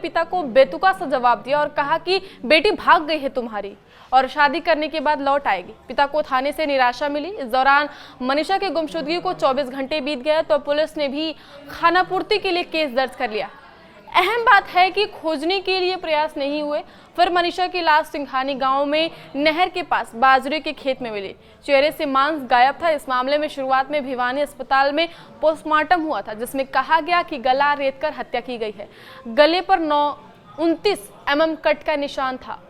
पिता को बेतुका सा जवाब दिया और कहा कि बेटी भाग गई है तुम्हारी और शादी करने के बाद लौट आएगी। पिता को थाने से निराशा मिली। इस दौरान मनीषा की गुमशुदगी को 24 घंटे बीत गए तो पुलिस ने भी खानापूर्ति के लिए केस दर्ज कर लिया। अहम बात है कि खोजने के लिए प्रयास नहीं हुए। फिर मनीषा की लाश सिंघानी गांव में नहर के पास बाजरे के खेत में मिली। चेहरे से मांस गायब था। इस मामले में शुरुआत में भिवानी अस्पताल में पोस्टमार्टम हुआ था, जिसमें कहा गया कि गला रेतकर हत्या की गई है। गले पर 29 mm कट का निशान था।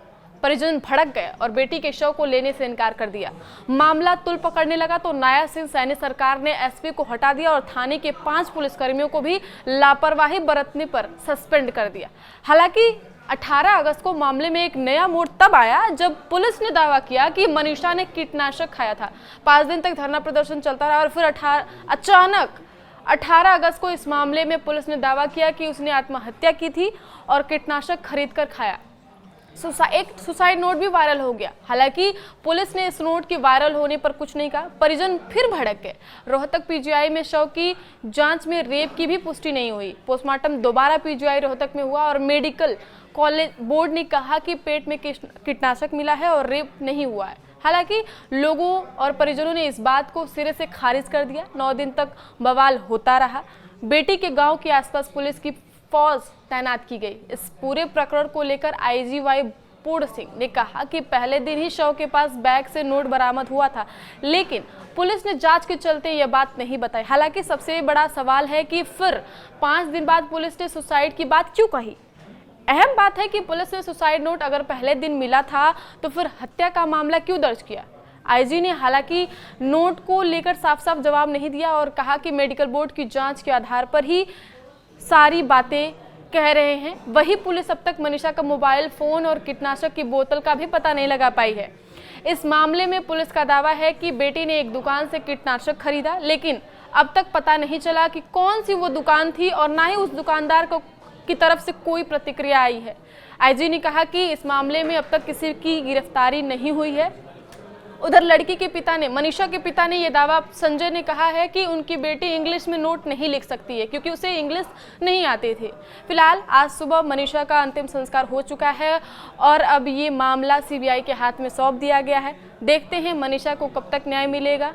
परिजन भड़क गए और बेटी के शव को लेने से इनकार कर दिया। मामला तुल पकड़ने लगा तो नाया सिंह सैनी सरकार ने एसपी को हटा दिया और थाने के 5 पुलिसकर्मियों को भी लापरवाही बरतने पर सस्पेंड कर दिया। हालांकि 18 अगस्त को मामले में एक नया मोड़ तब आया जब पुलिस ने दावा किया कि मनीषा ने कीटनाशक खाया था। 5 दिन तक धरना प्रदर्शन चलता रहा और फिर अचानक 18 अगस्त को इस मामले में पुलिस ने दावा किया कि उसने आत्महत्या की थी और कीटनाशक खरीद कर खाया। एक सुसाइड नोट भी वायरल हो गया। हालांकि पुलिस ने इस नोट के वायरल होने पर कुछ नहीं कहा। परिजन फिर भड़क गए। रोहतक पीजीआई में शव की जांच में रेप की भी पुष्टि नहीं हुई। पोस्टमार्टम दोबारा पीजीआई रोहतक में हुआ और मेडिकल कॉलेज बोर्ड ने कहा कि पेट में कीटनाशक मिला है और रेप नहीं हुआ है। हालांकि लोगों और परिजनों ने इस बात को सिरे से खारिज कर दिया। 9 दिन तक बवाल होता रहा। बेटी के गाँव के आसपास पुलिस की फौज तैनात की गई। इस पूरे प्रकरण को लेकर आईजी वाई पूर्ण सिंह ने कहा कि पहले दिन ही शव के पास बैग से नोट बरामद हुआ था, लेकिन पुलिस ने जांच के चलते यह बात नहीं बताई। हालांकि सबसे बड़ा सवाल है कि फिर 5 दिन बाद पुलिस ने सुसाइड की बात क्यों कही। अहम बात है कि पुलिस ने सुसाइड नोट अगर पहले दिन मिला था तो फिर हत्या का मामला क्यों दर्ज किया। आईजी ने हालांकि नोट को लेकर साफ साफ जवाब नहीं दिया और कहा कि मेडिकल बोर्ड की जांच के आधार पर ही सारी बातें कह रहे हैं। वही पुलिस अब तक मनीषा का मोबाइल फोन और कीटनाशक की बोतल का भी पता नहीं लगा पाई है। इस मामले में पुलिस का दावा है कि बेटी ने एक दुकान से कीटनाशक खरीदा, लेकिन अब तक पता नहीं चला कि कौन सी वो दुकान थी और ना ही उस दुकानदार की तरफ से कोई प्रतिक्रिया आई है। आईजी ने कहा कि इस मामले में अब तक किसी की गिरफ्तारी नहीं हुई है। उधर लड़की के पिता ने, मनीषा के पिता ने यह दावा, संजय ने कहा है कि उनकी बेटी इंग्लिश में नोट नहीं लिख सकती है क्योंकि उसे इंग्लिश नहीं आते थे। फिलहाल आज सुबह मनीषा का अंतिम संस्कार हो चुका है और अब ये मामला सीबीआई के हाथ में सौंप दिया गया है। देखते हैं मनीषा को कब तक न्याय मिलेगा।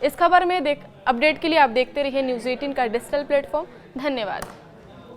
इस खबर में अपडेट के लिए आप देखते रहिए न्यूज़ 18 का डिजिटल प्लेटफॉर्म। धन्यवाद।